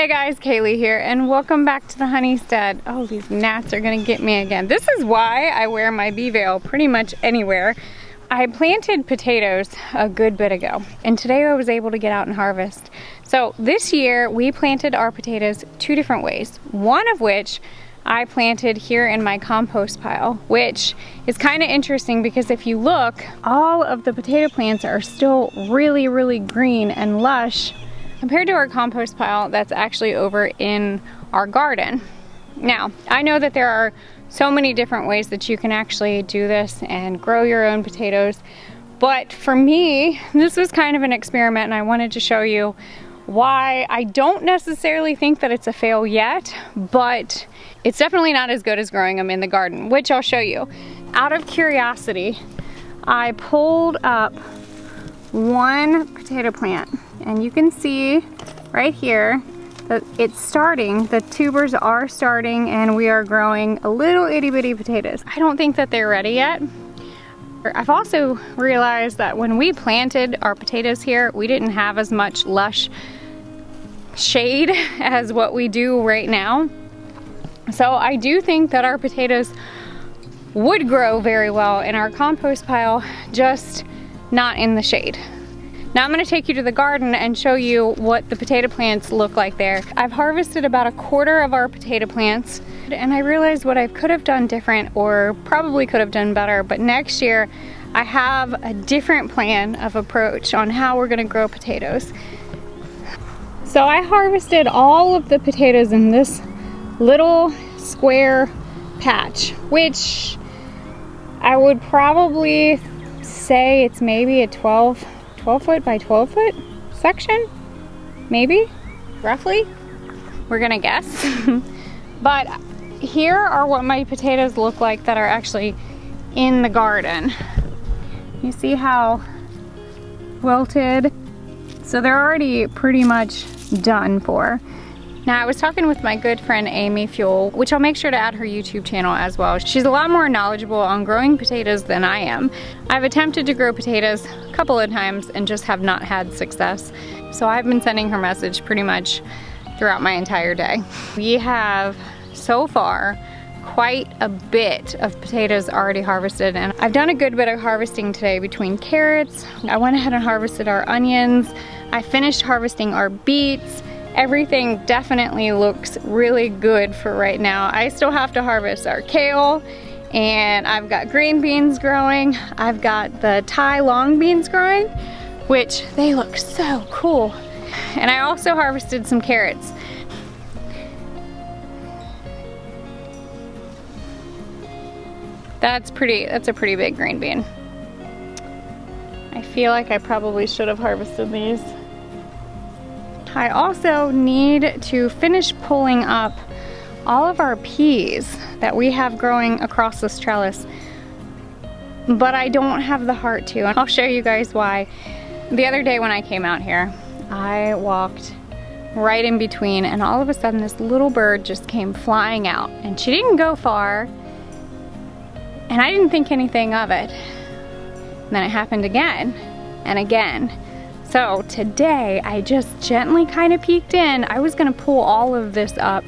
Hey guys, Kaylee here, and welcome back to the Honeystead. Oh, these gnats are gonna get me again. This is why I wear my bee veil pretty much anywhere. I planted potatoes a good bit ago, and today I was able to get out and harvest. So this year, we planted our potatoes two different ways. One of which I planted here in my compost pile, which is kind of interesting because if you look, all of the potato plants are still really green and lush compared to our compost pile that's actually over in our garden. Now, I know that there are so many different ways that you can actually do this and grow your own potatoes, but for me, this was kind of an experiment and I wanted to show you why I don't necessarily think that it's a fail yet, but it's definitely not as good as growing them in the garden, which I'll show you. Out of curiosity, I pulled up one potato plant, and you can see right here that it's starting, the tubers are starting, and we are growing a little itty bitty potatoes. I don't think that they're ready yet. I've also realized that when we planted our potatoes here, we didn't have as much lush shade as what we do right now. So I do think that our potatoes would grow very well in our compost pile, just not in the shade. Now I'm gonna take you to the garden and show you what the potato plants look like there. I've harvested about a quarter of our potato plants, and I realized what I could have done different, or probably could have done better, but next year I have a different plan of approach on how we're gonna grow potatoes. So I harvested all of the potatoes in this little square patch, which I would probably say it's maybe a 12 foot by 12 foot section, maybe, roughly. We're gonna guess. But here are what my potatoes look like that are actually in the garden. You see how wilted? So they're already pretty much done for. Now, I was talking with my good friend Amy Fuel, which I'll make sure to add her YouTube channel as well. She's a lot more knowledgeable on growing potatoes than I am. I've attempted to grow potatoes a couple of times and just have not had success. So I've been sending her message pretty much throughout my entire day. We have so far quite a bit of potatoes already harvested, and I've done a good bit of harvesting today between carrots. I went ahead and harvested our onions. I finished harvesting our beets. Everything definitely looks really good for right now. I still have to harvest our kale, and I've got green beans growing. I've got the Thai long beans growing, which they look so cool. And I also harvested some carrots. That's a pretty big green bean. I feel like I probably should have harvested these. I also need to finish pulling up all of our peas that we have growing across this trellis, but I don't have the heart to, and I'll show you guys why. The other day when I came out here, I walked right in between, and all of a sudden this little bird just came flying out, and she didn't go far, and I didn't think anything of it. And then it happened again and again. So today I just gently kind of peeked in. I was gonna pull all of this up,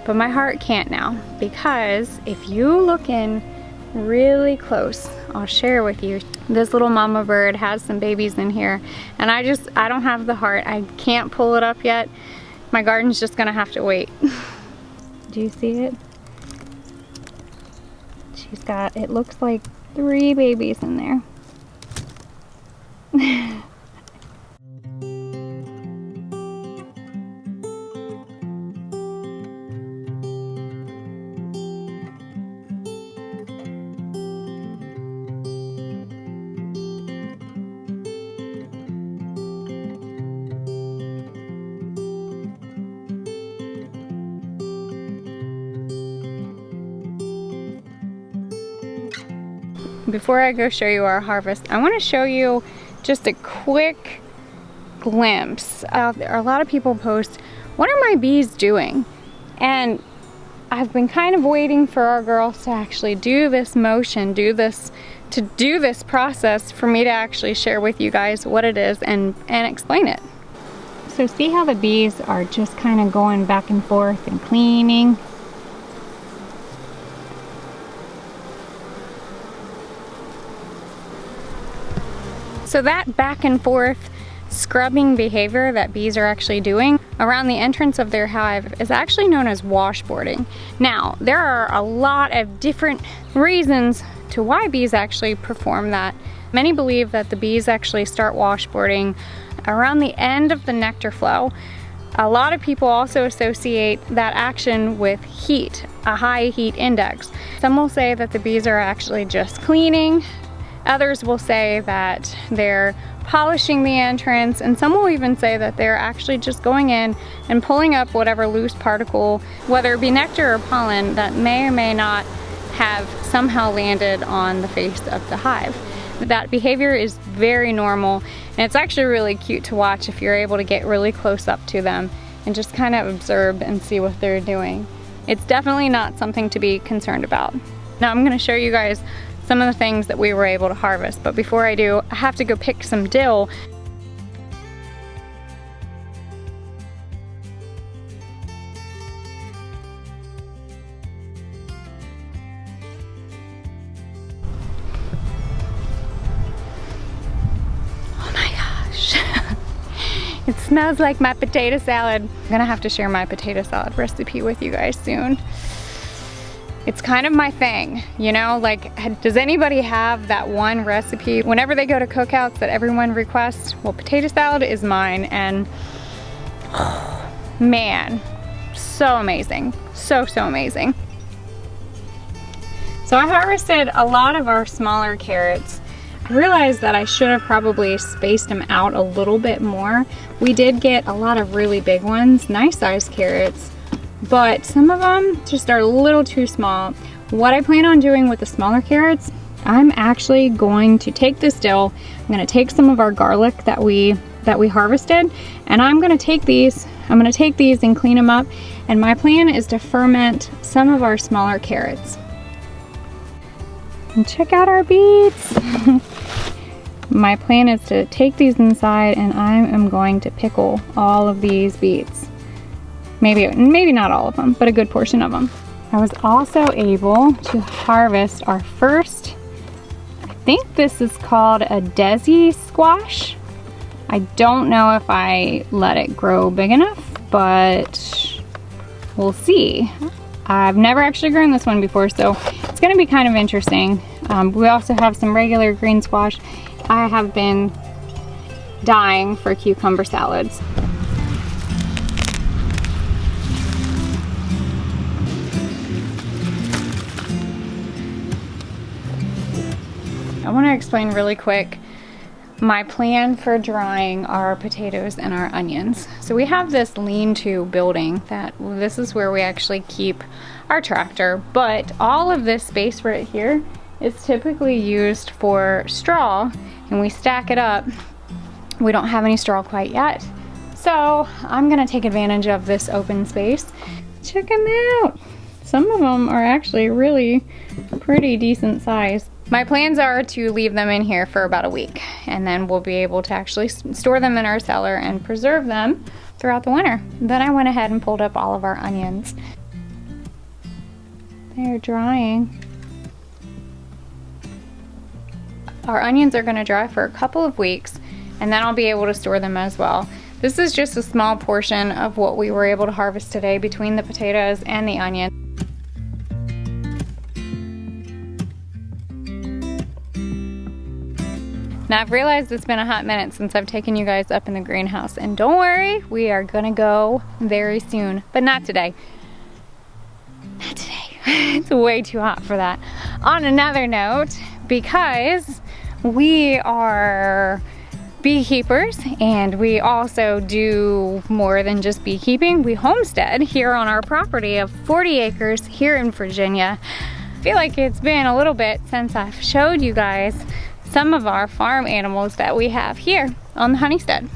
but my heart can't now, because if you look in really close, I'll share with you, this little mama bird has some babies in here, and I don't have the heart. I can't pull it up yet. My garden's just gonna have to wait. Do you see it? She's got, it looks like 3 babies in there. Before I go show you our harvest, I want to show you just a quick glimpse out there. A lot of people post, what are my bees doing? And I've been kind of waiting for our girls to actually do this motion, do this process for me to actually share with you guys what it is and explain it. So see how the bees are just kind of going back and forth and cleaning. So that back and forth scrubbing behavior that bees are actually doing around the entrance of their hive is actually known as washboarding. Now, there are a lot of different reasons to why bees actually perform that. Many believe that the bees actually start washboarding around the end of the nectar flow. A lot of people also associate that action with heat, a high heat index. Some will say that the bees are actually just cleaning. Others will say that they're polishing the entrance, and some will even say that they're actually just going in and pulling up whatever loose particle, whether it be nectar or pollen, that may or may not have somehow landed on the face of the hive. That behavior is very normal, and it's actually really cute to watch if you're able to get really close up to them and just kind of observe and see what they're doing. It's definitely not something to be concerned about. Now I'm going to show you guys some of the things that we were able to harvest, but before I do, I have to go pick some dill. Oh my gosh. It smells like my potato salad. I'm gonna have to share my potato salad recipe with you guys soon. It's kind of my thing, you know, like, does anybody have that one recipe whenever they go to cookouts that everyone requests? Well, potato salad is mine, and oh, man, so amazing. So amazing. So I harvested a lot of our smaller carrots. I realized that I should have probably spaced them out a little bit more. We did get a lot of really big ones, nice sized carrots, but some of them just are a little too small. What I plan on doing with the smaller carrots, I'm actually going to take this dill, I'm gonna take some of our garlic that we harvested, and I'm gonna take these and clean them up, and my plan is to ferment some of our smaller carrots. And check out our beets. My plan is to take these inside, and I am going to pickle all of these beets. Maybe not all of them, but a good portion of them. I was also able to harvest our first, I think this is called a desi squash. I don't know if I let it grow big enough, but we'll see. I've never actually grown this one before, so it's gonna be kind of interesting. We also have some regular green squash. I have been dying for cucumber salads. I want to explain really quick my plan for drying our potatoes and our onions. So we have this lean-to building this is where we actually keep our tractor, but all of this space right here is typically used for straw, and we stack it up. We don't have any straw quite yet, so I'm gonna take advantage of this open space. Check them out. Some of them are actually really pretty decent size. My plans are to leave them in here for about a week, and then we'll be able to actually store them in our cellar and preserve them throughout the winter. Then I went ahead and pulled up all of our onions. They're drying. Our onions are gonna dry for a couple of weeks, and then I'll be able to store them as well. This is just a small portion of what we were able to harvest today between the potatoes and the onions. Now I've realized it's been a hot minute since I've taken you guys up in the greenhouse, and don't worry, we are gonna go very soon, but not today. Not today. It's way too hot for that. On another note, because we are beekeepers and we also do more than just beekeeping, we homestead here on our property of 40 acres here in Virginia. I feel like it's been a little bit since I've showed you guys some of our farm animals that we have here on the Honeystead.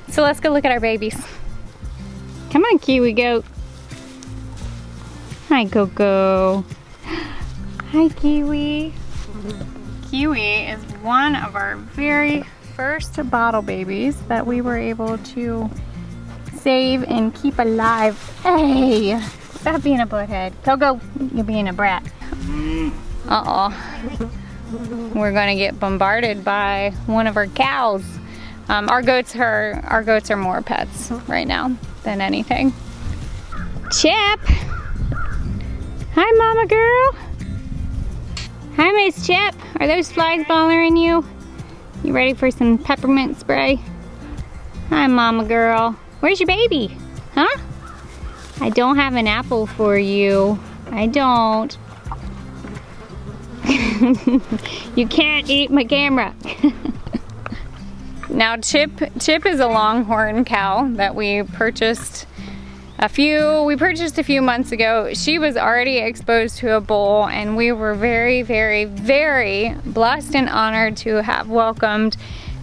So let's go look at our babies. Come on, Kiwi goat. Hi, Coco. Hi, Kiwi. Kiwi is one of our very first bottle babies that we were able to save and keep alive. Hey, stop being a butthead. Go, you're being a brat. Uh-oh. We're gonna get bombarded by one of our cows. Our goats are more pets right now than anything. Chip! Hi, mama girl. Hi, Miss Chip. Are those flies bothering you? You ready for some peppermint spray? Hi, mama girl. Where's your baby? Huh? I don't have an apple for you. I don't. You can't eat my camera. Now Chip is a longhorn cow that we purchased a few months ago. She was already exposed to a bull, and we were very, very, very blessed and honored to have welcomed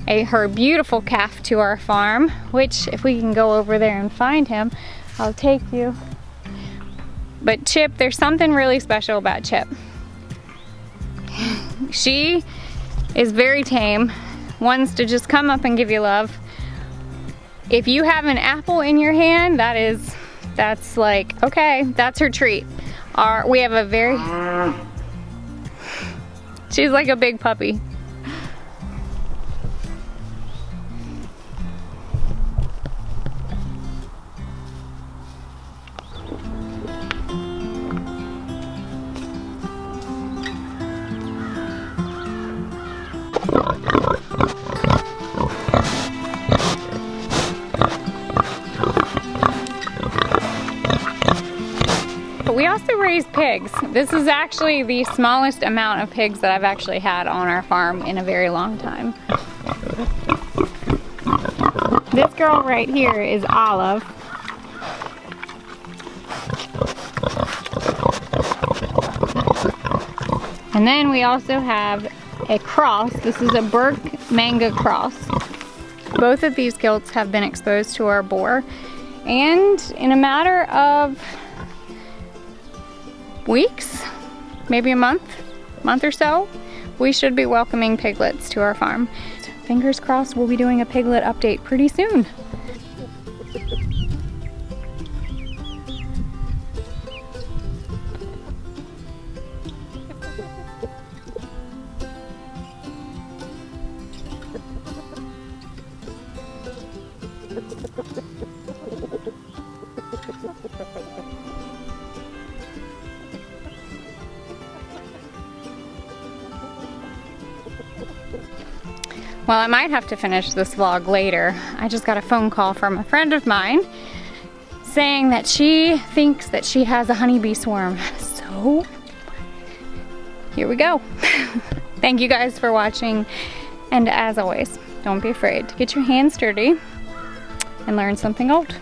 her beautiful calf to our farm, which if we can go over there and find him, I'll take you. But Chip, there's something really special about Chip. She is very tame, wants to just come up and give you love. If you have an apple in your hand, that's like, okay, that's her treat. We have a very, she's like a big puppy. We also raise pigs. This is actually the smallest amount of pigs that I've actually had on our farm in a very long time. This girl right here is Olive. And then we also have a cross. This is a Burke Manga cross. Both of these gilts have been exposed to our boar, and in a matter of weeks, maybe a month or so, we should be welcoming piglets to our farm. Fingers crossed we'll be doing a piglet update pretty soon. Well, I might have to finish this vlog later. I just got a phone call from a friend of mine saying that she thinks that she has a honeybee swarm. So, here we go. Thank you guys for watching. And as always, don't be afraid to get your hands dirty and learn something old.